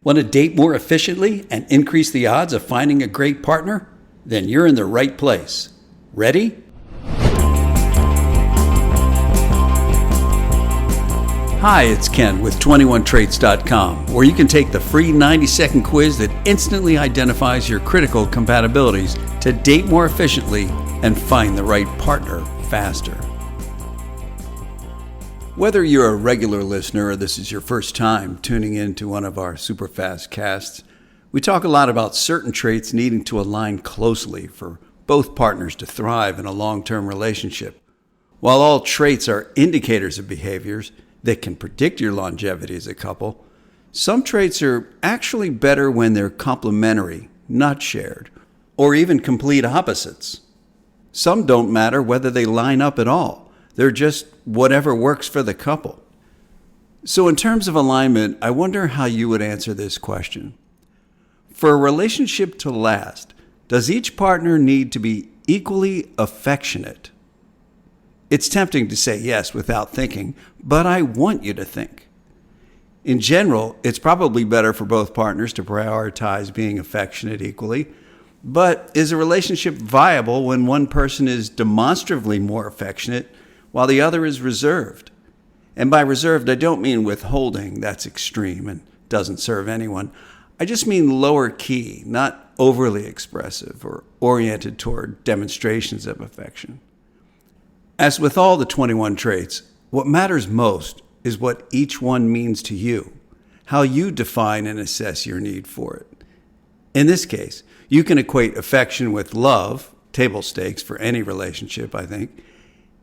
Want to date more efficiently and increase the odds of finding a great partner? Then you're in the right place. Ready? Hi, it's Ken with 21traits.com, where you can take the free 90-second quiz that instantly identifies your critical compatibilities to date more efficiently and find the right partner faster. Whether you're a regular listener or this is your first time tuning in to one of our super fast casts, we talk a lot about certain traits needing to align closely for both partners to thrive in a long-term relationship. While all traits are indicators of behaviors that can predict your longevity as a couple, some traits are actually better when they're complementary, not shared, or even complete opposites. Some don't matter whether they line up at all. They're just whatever works for the couple. So in terms of alignment, I wonder how you would answer this question. For a relationship to last, does each partner need to be equally affectionate? It's tempting to say yes without thinking, but I want you to think. In general, it's probably better for both partners to prioritize being affectionate equally, but is a relationship viable when one person is demonstrably more affectionate while the other is reserved? And by reserved, I don't mean withholding. That's extreme and doesn't serve anyone. I just mean lower key, not overly expressive or oriented toward demonstrations of affection. As with all the 21 traits, what matters most is what each one means to you, how you define and assess your need for it. In this case, you can equate affection with love, table stakes for any relationship, I think,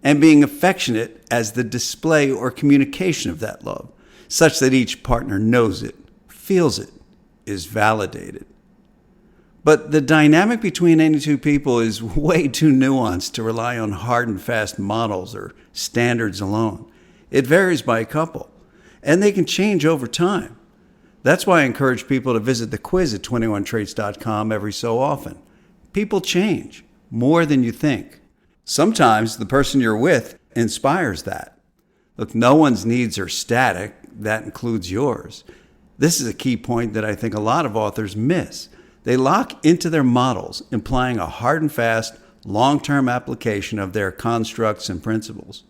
and being affectionate as the display or communication of that love, such that each partner knows it, feels it, is validated. But the dynamic between any two people is way too nuanced to rely on hard and fast models or standards alone. It varies by couple, and they can change over time. That's why I encourage people to visit the quiz at 21traits.com every so often. People change more than you think. Sometimes the person you're with inspires that. Look, no one's needs are static. That includes yours. This is a key point that I think a lot of authors miss. They lock into their models, implying a hard and fast, long-term application of their constructs and principles.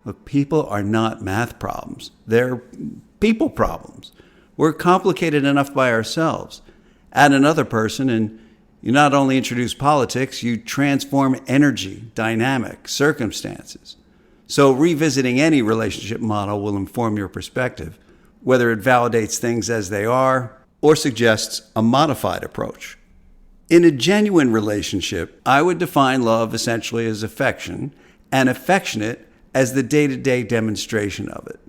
Look, people are not math problems. They're people problems. We're complicated enough by ourselves. Add another person and you not only introduce politics, you transform energy, dynamic, circumstances. So revisiting any relationship model will inform your perspective, whether it validates things as they are or suggests a modified approach. In a genuine relationship, I would define love essentially as affection and affectionate as the day-to-day demonstration of it.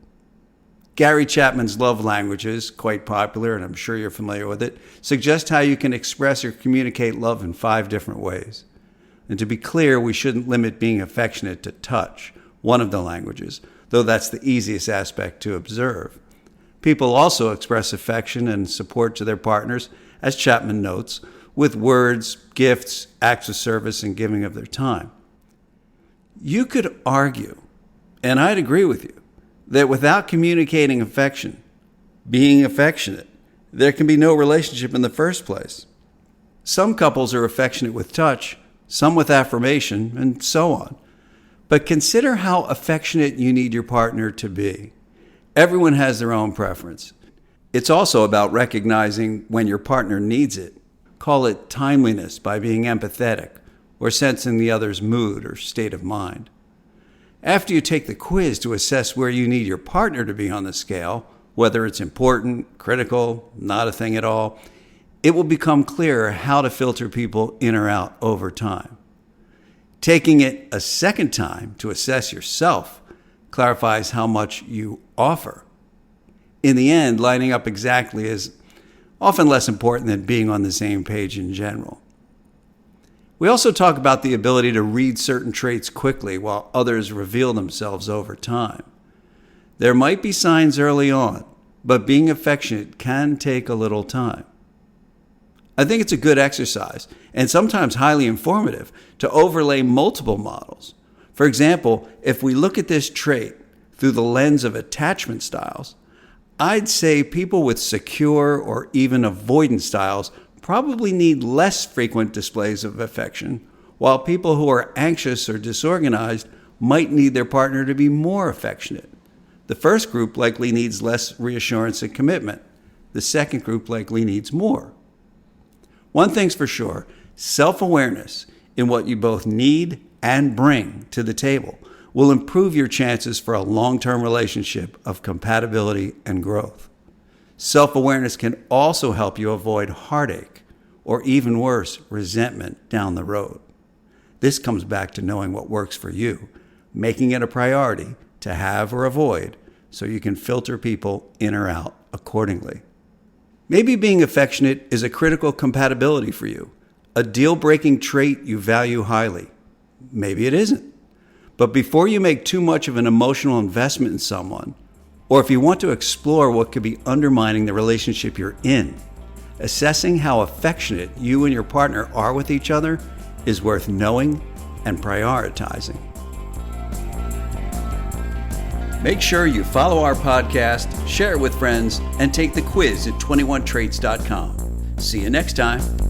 Gary Chapman's love languages, quite popular, and I'm sure you're familiar with it, suggest how you can express or communicate love in 5 different ways. And to be clear, we shouldn't limit being affectionate to touch, one of the languages, though that's the easiest aspect to observe. People also express affection and support to their partners, as Chapman notes, with words, gifts, acts of service, and giving of their time. You could argue, and I'd agree with you, that without communicating affection, being affectionate, there can be no relationship in the first place. Some couples are affectionate with touch, some with affirmation, and so on. But consider how affectionate you need your partner to be. Everyone has their own preference. It's also about recognizing when your partner needs it. Call it timeliness by being empathetic or sensing the other's mood or state of mind. After you take the quiz to assess where you need your partner to be on the scale, whether it's important, critical, not a thing at all, it will become clearer how to filter people in or out over time. Taking it a second time to assess yourself clarifies how much you offer. In the end, lining up exactly is often less important than being on the same page in general. We also talk about the ability to read certain traits quickly while others reveal themselves over time. There might be signs early on, but being affectionate can take a little time. I think it's a good exercise, and sometimes highly informative, to overlay multiple models. For example, if we look at this trait through the lens of attachment styles, I'd say people with secure or even avoidant styles probably need less frequent displays of affection, while people who are anxious or disorganized might need their partner to be more affectionate. The first group likely needs less reassurance and commitment. The second group likely needs more. One thing's for sure, self-awareness in what you both need and bring to the table will improve your chances for a long-term relationship of compatibility and growth. Self-awareness can also help you avoid heartache, or even worse, resentment down the road. This comes back to knowing what works for you, making it a priority to have or avoid so you can filter people in or out accordingly. Maybe being affectionate is a critical compatibility for you, a deal-breaking trait you value highly. Maybe it isn't. But before you make too much of an emotional investment in someone, or if you want to explore what could be undermining the relationship you're in, assessing how affectionate you and your partner are with each other is worth knowing and prioritizing. Make sure you follow our podcast, share it with friends, and take the quiz at 21traits.com. See you next time.